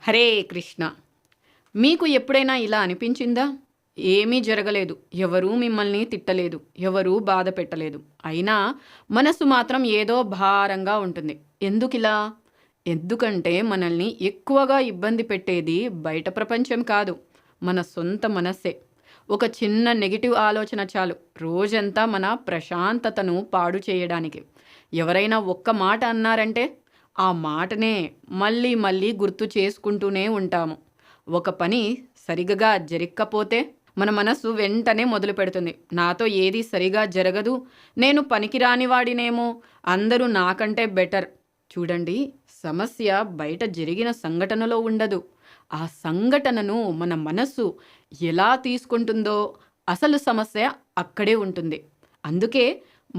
హరే కృష్ణ. మీకు ఎప్పుడైనా ఇలా అనిపించిందా? ఏమీ జరగలేదు, ఎవరూ మిమ్మల్ని తిట్టలేదు, ఎవరూ బాధ పెట్టలేదు, అయినా మనసు మాత్రం ఏదో భారంగా ఉంటుంది. ఎందుకిలా? ఎందుకంటే మనల్ని ఎక్కువగా ఇబ్బంది పెట్టేది బయట ప్రపంచం కాదు, మన సొంత మనస్సే. ఒక చిన్న నెగిటివ్ ఆలోచన చాలు రోజంతా మన ప్రశాంతతను పాడు చేయడానికి. ఎవరైనా ఒక్క మాట అన్నారంటే ఆ మాటనే మళ్ళీ మళ్ళీ గుర్తు చేసుకుంటూనే ఉంటాము. ఒక పని సరిగగా జరగకపోతే మన మనసు వెంటనే మొదలు పెడుతుంది, నాతో ఏది సరిగా జరగదు, నేను పనికిరాని వాడినేమో, అందరూ నాకంటే బెటర్. చూడండి, సమస్య బయట జరిగిన సంఘటనలో ఉండదు, ఆ సంఘటనను మన మనస్సు ఎలా తీసుకుంటుందో అసలు సమస్య అక్కడే ఉంటుంది. అందుకే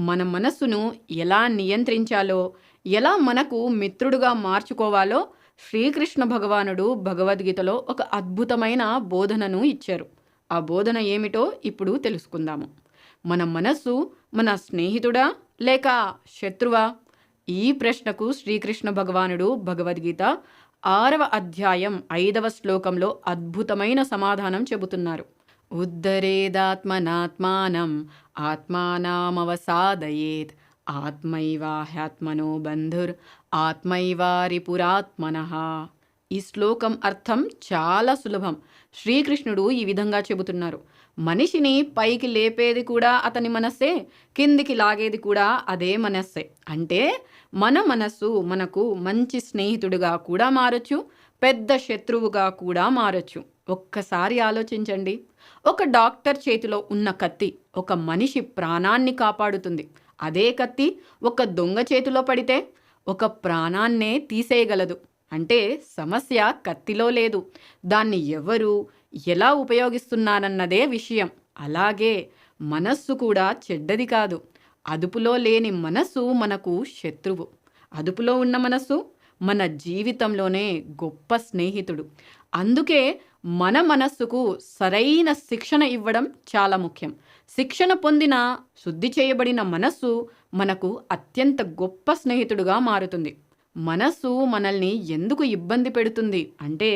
మన మనస్సును ఎలా నియంత్రించాలో, ఎలా మనకు మిత్రుడుగా మార్చుకోవాలో శ్రీకృష్ణ భగవానుడు భగవద్గీతలో ఒక అద్భుతమైన బోధనను ఇచ్చారు. ఆ బోధన ఏమిటో ఇప్పుడు తెలుసుకుందాము. మన మనస్సు మన స్నేహితుడా లేక శత్రువా? ఈ ప్రశ్నకు శ్రీకృష్ణ భగవానుడు భగవద్గీత 6వ అధ్యాయం 5వ శ్లోకంలో అద్భుతమైన సమాధానం చెబుతున్నారు. ఉద్ధరేదాత్మనాత్మానం ఆత్మానామవసాదయేత్ ఆత్మైవాహ్యాత్మనో బంధుర్ ఆత్మైవారిపురాత్మనః. ఈ శ్లోకం అర్థం చాలా సులభం. శ్రీకృష్ణుడు ఈ విధంగా చెబుతున్నారు, మనిషిని పైకి లేపేది కూడా అతని మనస్సే, కిందికి లాగేది కూడా అదే మనస్సే. అంటే మన మనస్సు మనకు మంచి స్నేహితుడిగా కూడా మారొచ్చు, పెద్ద శత్రువుగా కూడా మారొచ్చు. ఒక్కసారి ఆలోచించండి, ఒక డాక్టర్ చేతిలో ఉన్న కత్తి ఒక మనిషి ప్రాణాన్ని కాపాడుతుంది. అదే కత్తి ఒక దొంగ చేతిలో పడితే ఒక ప్రాణాన్నే తీసేయగలదు. అంటే సమస్య కత్తిలో లేదు, దాన్ని ఎవరు ఎలా ఉపయోగిస్తున్నారన్నదే విషయం. అలాగే మనస్సు కూడా చెడ్డది కాదు, అదుపులో లేని మనస్సు మనకు శత్రువు. అదుపులో ఉన్న మనస్సు మన జీవితంలోనే గొప్ప స్నేహితుడు. అందుకే మన మనస్సుకు సరైన శిక్షణ ఇవ్వడం చాలా ముఖ్యం. శిక్షణ పొందిన శుద్ధి చేయబడిన మనస్సు మనకు అత్యంత గొప్ప స్నేహితుడుగా మారుతుంది. మనస్సు మనల్ని ఎందుకు ఇబ్బంది పెడుతుంది అంటే,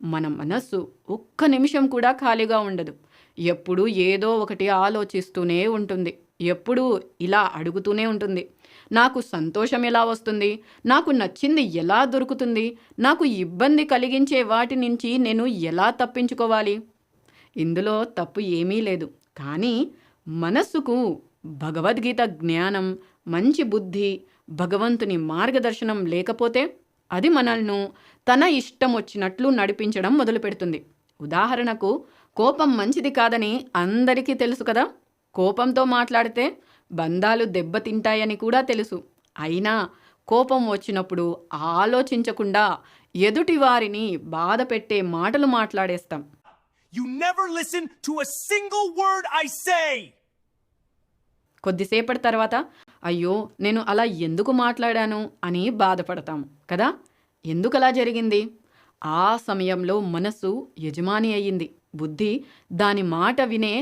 మన మనస్సు ఒక్క నిమిషం కూడా ఖాళీగా ఉండదు. ఎప్పుడూ ఏదో ఒకటి ఆలోచిస్తూనే ఉంటుంది, ఎప్పుడూ ఇలా అడుగుతూనే ఉంటుంది, నాకు సంతోషం ఎలా వస్తుంది, నాకు నచ్చింది ఎలా దొరుకుతుంది, నాకు ఇబ్బంది కలిగించే వాటి నుంచి నేను ఎలా తప్పించుకోవాలి. ఇందులో తప్పు ఏమీ లేదు. కానీ మనస్సుకు భగవద్గీత జ్ఞానం, మంచి బుద్ధి, భగవంతుని మార్గదర్శనం లేకపోతే అది మనల్ని తన ఇష్టం వచ్చినట్లు నడిపించడం మొదలు పెడుతుంది. ఉదాహరణకు, కోపం మంచిది కాదని అందరికీ తెలుసు కదా. కోపంతో మాట్లాడితే బంధాలు దెబ్బతింటాయని కూడా తెలుసు. అయినా కోపం వచ్చినప్పుడు ఆలోచించకుండా ఎదుటి వారిని బాధ పెట్టే మాటలు మాట్లాడేస్తాం. You never listen to a single word I say. కొద్దిసేపటి తర్వాత అయ్యో నేను అలా ఎందుకు మాట్లాడాను అని బాధపడతాము కదా. ఎందుకు అలా జరిగింది? ఆ సమయంలో మనసు యజమాని అయ్యింది, బుద్ధి దాని మాట వినే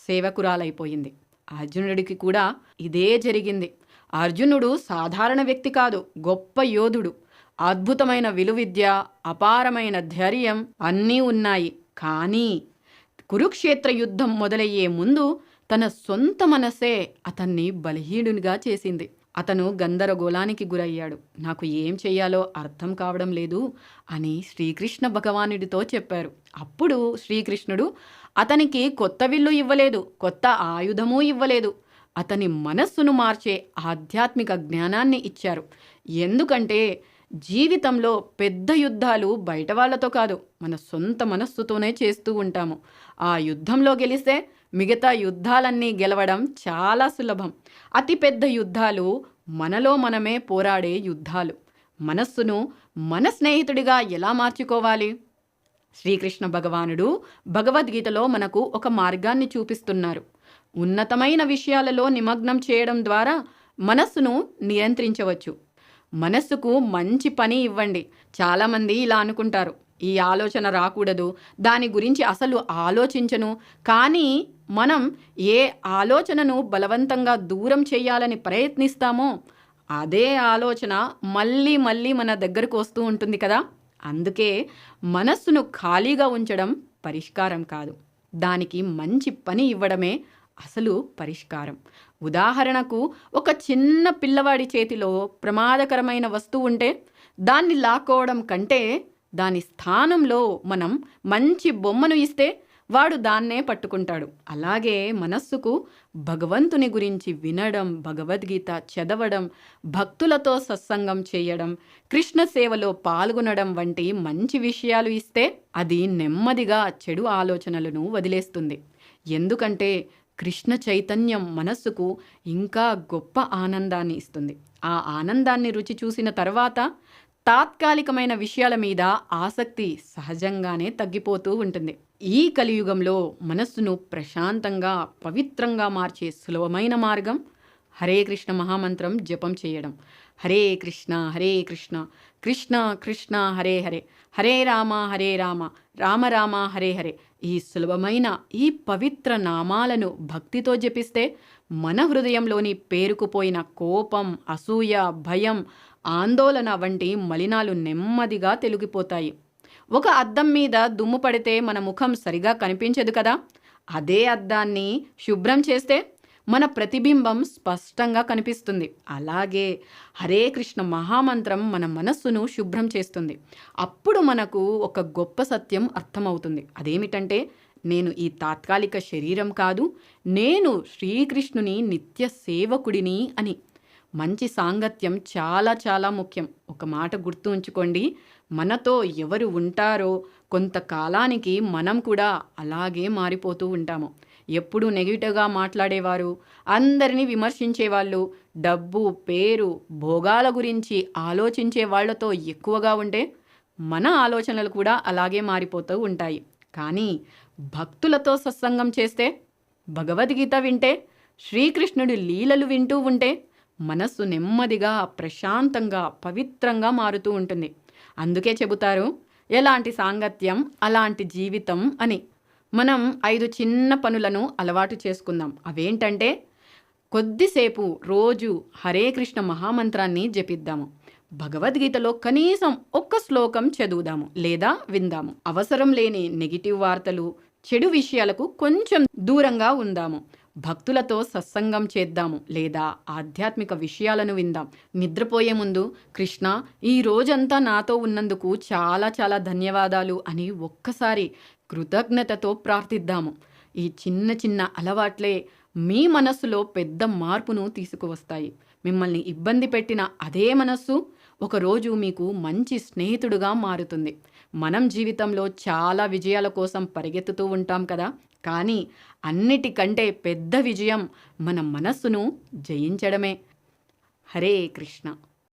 సేవకురాలైపోయింది. అర్జునుడికి కూడా ఇదే జరిగింది. అర్జునుడు సాధారణ వ్యక్తి కాదు, గొప్ప యోధుడు. అద్భుతమైన విలువిద్య, అపారమైన ధైర్యం అన్నీ ఉన్నాయి. కానీ కురుక్షేత్ర యుద్ధం మొదలయ్యే ముందు తన సొంత మనసే అతన్ని బలహీనునిగా చేసింది. అతను గందరగోళానికి గురయ్యాడు. నాకు ఏం చెయ్యాలో అర్థం కావడం లేదు అని శ్రీకృష్ణ భగవానుడితో చెప్పారు. అప్పుడు శ్రీకృష్ణుడు అతనికి కొత్త విల్లు ఇవ్వలేదు, కొత్త ఆయుధము ఇవ్వలేదు, అతని మనస్సును మార్చే ఆధ్యాత్మిక జ్ఞానాన్ని ఇచ్చారు. ఎందుకంటే జీవితంలో పెద్ద యుద్ధాలు బయట వాళ్ళతో కాదు, మన సొంత మనస్సుతోనే చేస్తూ ఉంటాము. ఆ యుద్ధంలో గెలిస్తే మిగతా యుద్ధాలన్నీ గెలవడం చాలా సులభం. అతిపెద్ద యుద్ధాలు మనలో మనమే పోరాడే యుద్ధాలు. మనస్సును మన స్నేహితుడిగా ఎలా మార్చుకోవాలి? శ్రీకృష్ణ భగవానుడు భగవద్గీతలో మనకు ఒక మార్గాన్ని చూపిస్తున్నారు. ఉన్నతమైన విషయాలలో నిమగ్నం చేయడం ద్వారా మనస్సును నియంత్రించవచ్చు. మనస్సుకు మంచి పని ఇవ్వండి. చాలామంది ఇలా అనుకుంటారు, ఈ ఆలోచన రాకూడదు, దాని గురించి అసలు ఆలోచించను. కానీ మనం ఏ ఆలోచనను బలవంతంగా దూరం చేయాలని ప్రయత్నిస్తామో అదే ఆలోచన మళ్ళీ మళ్ళీ మన దగ్గరకు వస్తూ ఉంటుంది కదా. అందుకే మనస్సును ఖాళీగా ఉంచడం పరిష్కారం కాదు. దానికి మంచి పని ఇవ్వడమే అసలు పరిష్కారం. ఉదాహరణకు ఒక చిన్న పిల్లవాడి చేతిలో ప్రమాదకరమైన వస్తువు ఉంటే దాన్ని లాక్కోవడం కంటే దాని స్థానంలో మనం మంచి బొమ్మను ఇస్తే వాడు దాన్నే పట్టుకుంటాడు. అలాగే మనస్సుకు భగవంతుని గురించి వినడం, భగవద్గీత చదవడం, భక్తులతో సత్సంగం చేయడం, కృష్ణ సేవలో పాల్గొనడం వంటి మంచి విషయాలు ఇస్తే అది నెమ్మదిగా చెడు ఆలోచనలను వదిలేస్తుంది. ఎందుకంటే కృష్ణ చైతన్యం మనస్సుకు ఇంకా గొప్ప ఆనందాన్ని ఇస్తుంది. ఆ ఆనందాన్ని రుచి చూసిన తర్వాత తాత్కాలికమైన విషయాల మీద ఆసక్తి సహజంగానే తగ్గిపోతూ ఉంటుంది. ఈ కలియుగంలో మనస్సును ప్రశాంతంగా, పవిత్రంగా మార్చే సులభమైన మార్గం హరే కృష్ణ మహామంత్రం జపం చేయడం. హరే కృష్ణ కృష్ణ కృష్ణ హరే హరే, హరే రామ రామ రామ హరే హరే. ఈ సులభమైన ఈ పవిత్ర నామాలను భక్తితో జపిస్తే మన హృదయంలోని పేరుకుపోయిన కోపం, అసూయ, భయం, ఆందోళన వంటి మలినాలు నెమ్మదిగా తొలగిపోతాయి. ఒక అద్దం మీద దుమ్ము పడితే మన ముఖం సరిగా కనిపించదు కదా. అదే అద్దాన్ని శుభ్రం చేస్తే మన ప్రతిబింబం స్పష్టంగా కనిపిస్తుంది. అలాగే హరే కృష్ణ మహామంత్రం మన మనస్సును శుభ్రం చేస్తుంది. అప్పుడు మనకు ఒక గొప్ప సత్యం అర్థమవుతుంది. అదేమిటంటే, నేను ఈ తాత్కాలిక శరీరం కాదు, నేను శ్రీకృష్ణుని నిత్య సేవకుడిని అని. మంచి సాంగత్యం చాలా చాలా ముఖ్యం. ఒక మాట గుర్తు ఉంచుకోండి, మనతో ఎవరు ఉంటారో కొంతకాలానికి మనం కూడా అలాగే మారిపోతూ ఉంటాము. ఎప్పుడు నెగిటివ్గా మాట్లాడేవారు, అందరినీ విమర్శించేవాళ్ళు, డబ్బు, పేరు, భోగాల గురించి ఆలోచించే వాళ్లతో ఎక్కువగా ఉంటే మన ఆలోచనలు కూడా అలాగే మారిపోతూ ఉంటాయి. కానీ భక్తులతో సత్సంగం చేస్తే, భగవద్గీత వింటే, శ్రీకృష్ణుడి లీలలు వింటూ ఉంటే మనస్సు నెమ్మదిగా, ప్రశాంతంగా, పవిత్రంగా మారుతూ ఉంటుంది. అందుకే చెబుతారు, ఎలాంటి సాంగత్యం అలాంటి జీవితం అని. మనం 5 చిన్న పనులను అలవాటు చేసుకుందాం. అవేంటంటే, కొద్దిసేపు రోజు హరే కృష్ణ మహామంత్రాన్ని జపిద్దాము. భగవద్గీతలో కనీసం ఒక్క శ్లోకం చదువుదాము లేదా విందాము. అవసరం లేని నెగిటివ్ వార్తలు, చెడు విషయాలకు కొంచెం దూరంగా ఉందాము. భక్తులతో సత్సంగం చేద్దాము లేదా ఆధ్యాత్మిక విషయాలను విందాం. నిద్రపోయే ముందు కృష్ణ, ఈ రోజంతా నాతో ఉన్నందుకు చాలా చాలా ధన్యవాదాలు అని ఒక్కసారి కృతజ్ఞతతో ప్రార్థిద్దాము. ఈ చిన్న చిన్న అలవాట్లే మీ మనస్సులో పెద్ద మార్పును తీసుకువస్తాయి. మిమ్మల్ని ఇబ్బంది పెట్టిన అదే మనస్సు ఒకరోజు మీకు మంచి స్నేహితుడుగా మారుతుంది. మనం జీవితంలో చాలా విజయాల కోసం పరిగెత్తుతూ ఉంటాం కదా, కానీ అన్నిటికంటే పెద్ద విజయం మన మనస్సును జయించడమే. హరే కృష్ణ.